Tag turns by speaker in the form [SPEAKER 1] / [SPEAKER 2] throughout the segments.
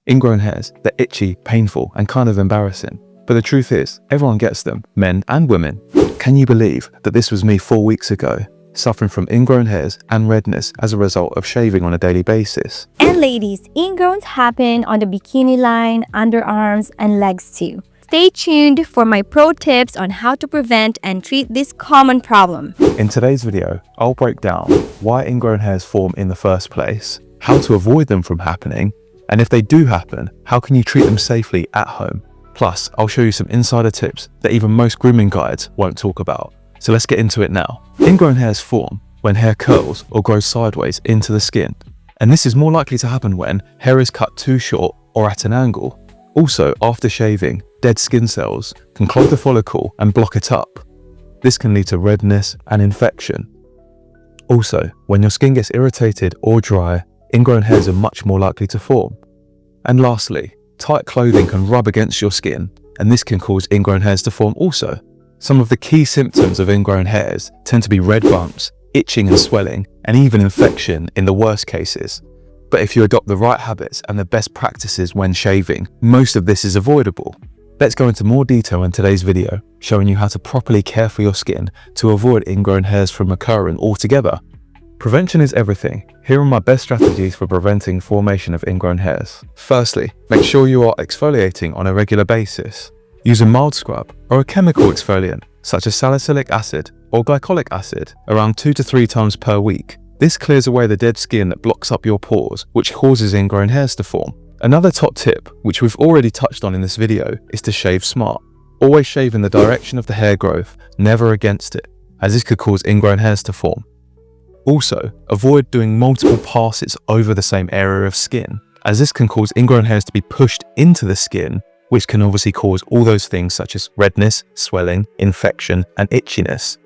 [SPEAKER 1] Ingrown hairs, they're itchy, painful, and kind of embarrassing. But the truth is, everyone gets them, men and women. Can you believe that this was me 4 weeks ago, suffering from ingrown hairs and redness as a result of shaving on a daily basis?
[SPEAKER 2] And ladies, ingrowns happen on the bikini line, underarms, and legs too. Stay tuned for my pro tips on how to prevent and treat this common problem.
[SPEAKER 1] In today's video, I'll break down why ingrown hairs form in the first place, how to avoid them from happening, and if they do happen, how can you treat them safely at home? Plus, I'll show you some insider tips that even most grooming guides won't talk about. So let's get into it now. Ingrown hairs form when hair curls or grows sideways into the skin. And this is more likely to happen when hair is cut too short or at an angle. Also, after shaving, dead skin cells can clog the follicle and block it up. This can lead to redness and infection. Also, when your skin gets irritated or dry, ingrown hairs are much more likely to form. And lastly, tight clothing can rub against your skin, and this can cause ingrown hairs to form also. Some of the key symptoms of ingrown hairs tend to be red bumps, itching and swelling, and even infection in the worst cases. But if you adopt the right habits and the best practices when shaving, most of this is avoidable. Let's go into more detail in today's video, showing you how to properly care for your skin to avoid ingrown hairs from occurring altogether. Prevention is everything. Here are my best strategies for preventing formation of ingrown hairs. Firstly, make sure you are exfoliating on a regular basis. Use a mild scrub or a chemical exfoliant such as salicylic acid or glycolic acid around 2 to 3 times per week. This clears away the dead skin that blocks up your pores, which causes ingrown hairs to form. Another top tip, which we've already touched on in this video, is to shave smart. Always shave in the direction of the hair growth, never against it, as this could cause ingrown hairs to form. Also, avoid doing multiple passes over the same area of skin, as this can cause ingrown hairs to be pushed into the skin, which can obviously cause all those things such as redness, swelling, infection, and itchiness.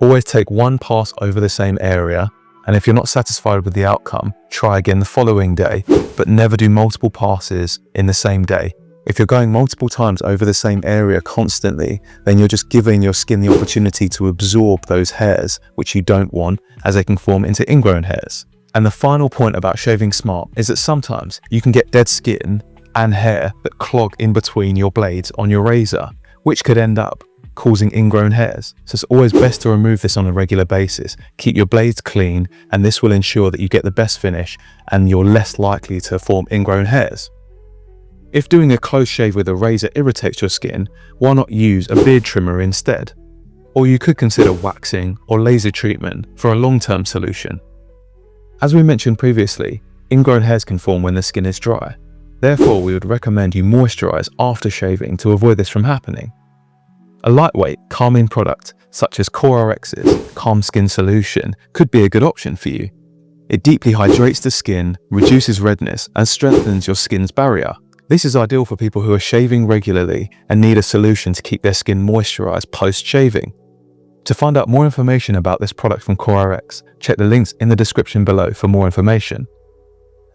[SPEAKER 1] Always take one pass over the same area, and if you're not satisfied with the outcome, try again the following day, but never do multiple passes in the same day. If you're going multiple times over the same area constantly, then you're just giving your skin the opportunity to absorb those hairs, which you don't want, as they can form into ingrown hairs. And the final point about shaving smart is that sometimes you can get dead skin and hair that clog in between your blades on your razor, which could end up causing ingrown hairs. So it's always best to remove this on a regular basis. Keep your blades clean, and this will ensure that you get the best finish and you're less likely to form ingrown hairs. If doing a close shave with a razor irritates your skin, why not use a beard trimmer instead? Or you could consider waxing or laser treatment for a long-term solution. As we mentioned previously, ingrown hairs can form when the skin is dry. Therefore, we would recommend you moisturize after shaving to avoid this from happening. A lightweight, calming product such as CoreRx's Calm Skin Solution could be a good option for you. It deeply hydrates the skin, reduces redness, and strengthens your skin's barrier. This is ideal for people who are shaving regularly and need a solution to keep their skin moisturized post-shaving. To find out more information about this product from CoreRx, check the links in the description below for more information.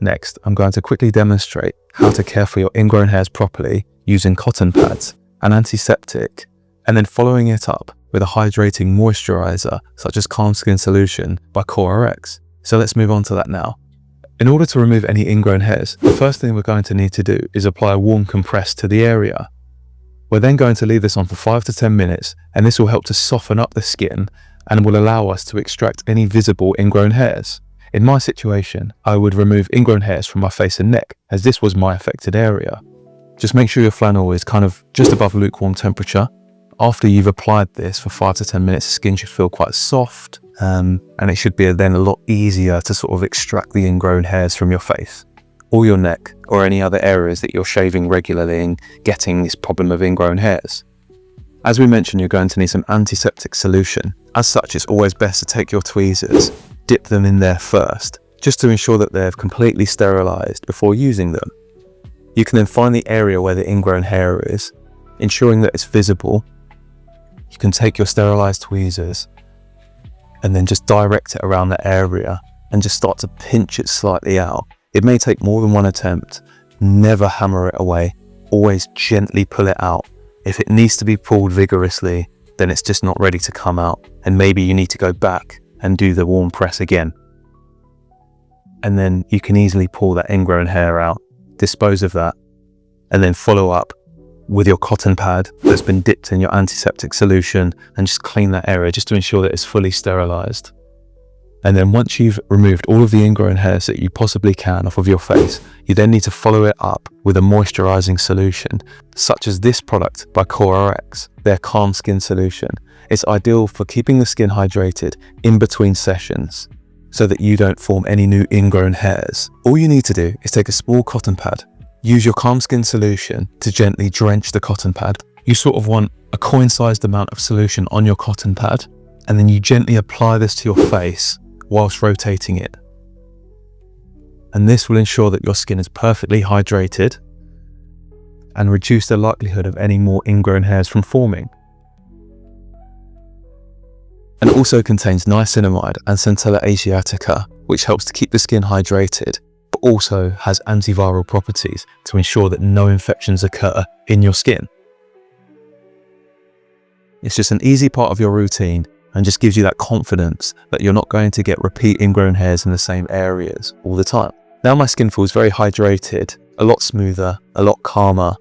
[SPEAKER 1] Next, I'm going to quickly demonstrate how to care for your ingrown hairs properly using cotton pads, an antiseptic, and then following it up with a hydrating moisturizer such as Calm Skin Solution by CoreRx. So let's move on to that now. In order to remove any ingrown hairs, the first thing we're going to need to do is apply a warm compress to the area. We're then going to leave this on for 5 to 10 minutes, and this will help to soften up the skin and will allow us to extract any visible ingrown hairs. In my situation, I would remove ingrown hairs from my face and neck, as this was my affected area. Just make sure your flannel is kind of just above lukewarm temperature. After you've applied this for 5 to 10 minutes, the skin should feel quite soft, and it should be then a lot easier to sort of extract the ingrown hairs from your face or your neck or any other areas that you're shaving regularly and getting this problem of ingrown hairs. As we mentioned, you're going to need some antiseptic solution. As such, it's always best to take your tweezers, dip them in there first, just to ensure that they're completely sterilized before using them. You can then find the area where the ingrown hair is, ensuring that it's visible. You can take your sterilized tweezers and then just direct it around the area and just start to pinch it slightly out. It may take more than one attempt. Never hammer it away. Always gently pull it out. If it needs to be pulled vigorously, then it's just not ready to come out, and maybe you need to go back and do the warm press again. And then you can easily pull that ingrown hair out. dispose of that, and then follow up with your cotton pad that's been dipped in your antiseptic solution and just clean that area just to ensure that it's fully sterilized. And then once you've removed all of the ingrown hairs that you possibly can off of your face, you then need to follow it up with a moisturizing solution, such as this product by CoreRx, their Calm Skin Solution. It's ideal for keeping the skin hydrated in between sessions so that you don't form any new ingrown hairs. All you need to do is take a small cotton pad, use your Calm Skin Solution to gently drench the cotton pad. You sort of want a coin-sized amount of solution on your cotton pad, and then you gently apply this to your face whilst rotating it. And this will ensure that your skin is perfectly hydrated and reduce the likelihood of any more ingrown hairs from forming. And also contains niacinamide and Centella asiatica, which helps to keep the skin hydrated, but also has antiviral properties to ensure that no infections occur in your skin. It's just an easy part of your routine and just gives you that confidence that you're not going to get repeat ingrown hairs in the same areas all the time. Now my skin feels very hydrated, a lot smoother, a lot calmer,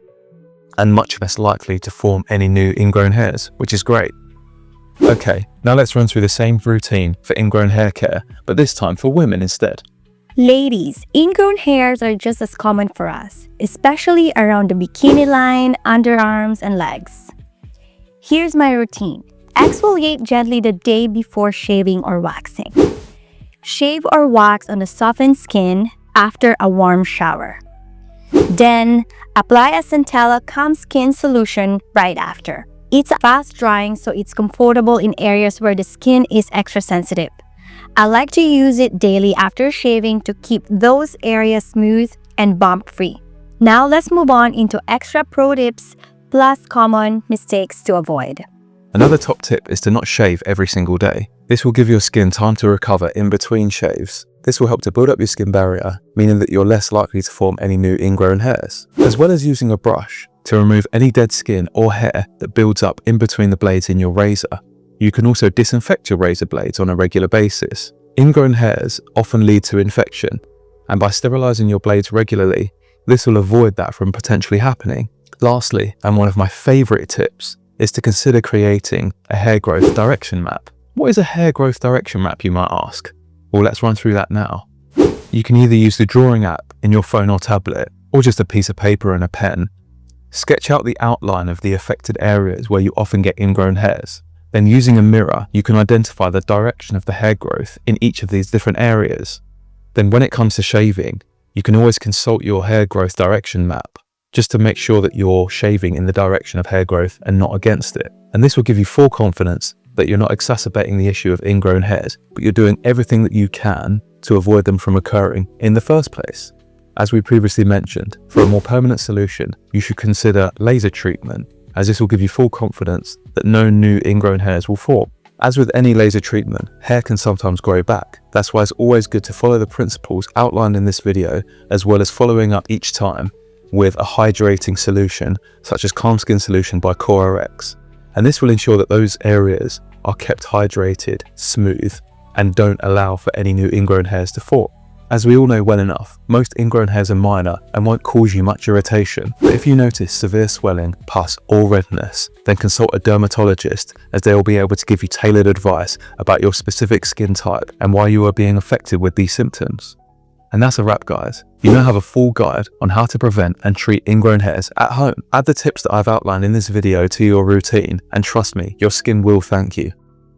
[SPEAKER 1] and much less likely to form any new ingrown hairs, which is great. Okay, now let's run through the same routine for ingrown hair care, but this time for women instead.
[SPEAKER 2] Ladies, ingrown hairs are just as common for us, especially around the bikini line, underarms, and legs. Here's my routine. Exfoliate gently the day before shaving or waxing. Shave or wax on the softened skin after a warm shower. Then, apply a Centella Calm Skin Solution right after. It's fast drying, so it's comfortable in areas where the skin is extra sensitive. I like to use it daily after shaving to keep those areas smooth and bump-free. Now let's move on into extra pro tips plus common mistakes to avoid.
[SPEAKER 1] Another top tip is to not shave every single day. This will give your skin time to recover in between shaves. This will help to build up your skin barrier, meaning that you're less likely to form any new ingrown hairs, as well as using a brush to remove any dead skin or hair that builds up in between the blades in your razor. You can also disinfect your razor blades on a regular basis. Ingrown hairs often lead to infection, and by sterilizing your blades regularly, this will avoid that from potentially happening. Lastly, and one of my favorite tips, is to consider creating a hair growth direction map. What is a hair growth direction map, you might ask? Well, let's run through that now. You can either use the drawing app in your phone or tablet, or just a piece of paper and a pen. Sketch out the outline of the affected areas where you often get ingrown hairs. Then using a mirror, you can identify the direction of the hair growth in each of these different areas. Then when it comes to shaving, you can always consult your hair growth direction map, just to make sure that you're shaving in the direction of hair growth and not against it. And this will give you full confidence that you're not exacerbating the issue of ingrown hairs, but you're doing everything that you can to avoid them from occurring in the first place. As we previously mentioned, for a more permanent solution, you should consider laser treatment, as this will give you full confidence that no new ingrown hairs will form. As with any laser treatment, hair can sometimes grow back. That's why it's always good to follow the principles outlined in this video, as well as following up each time with a hydrating solution such as Calm Skin Solution by CoreRx. And this will ensure that those areas are kept hydrated, smooth, and don't allow for any new ingrown hairs to form. As we all know well enough, most ingrown hairs are minor and won't cause you much irritation. But if you notice severe swelling, pus, or redness, then consult a dermatologist, as they will be able to give you tailored advice about your specific skin type and why you are being affected with these symptoms. And that's a wrap, guys. You now have a full guide on how to prevent and treat ingrown hairs at home. Add the tips that I've outlined in this video to your routine, and trust me, your skin will thank you.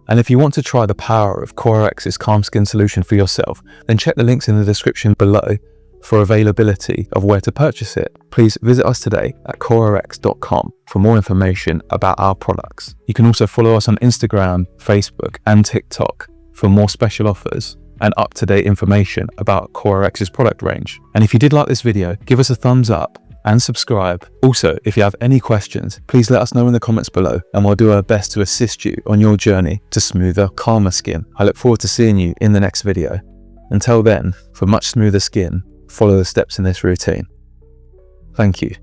[SPEAKER 1] And if you want to try the power of CoreRx's Calm Skin Solution for yourself, then check the links in the description below for availability of where to purchase it. Please visit us today at corerx.com for more information about our products. You can also follow us on Instagram, Facebook, and TikTok for more special offers and up-to-date information about CoreRx's product range. And if you did like this video, give us a thumbs up and subscribe. Also, if you have any questions, please let us know in the comments below, and we'll do our best to assist you on your journey to smoother, calmer skin. I look forward to seeing you in the next video. Until then, for much smoother skin, follow the steps in this routine. Thank you.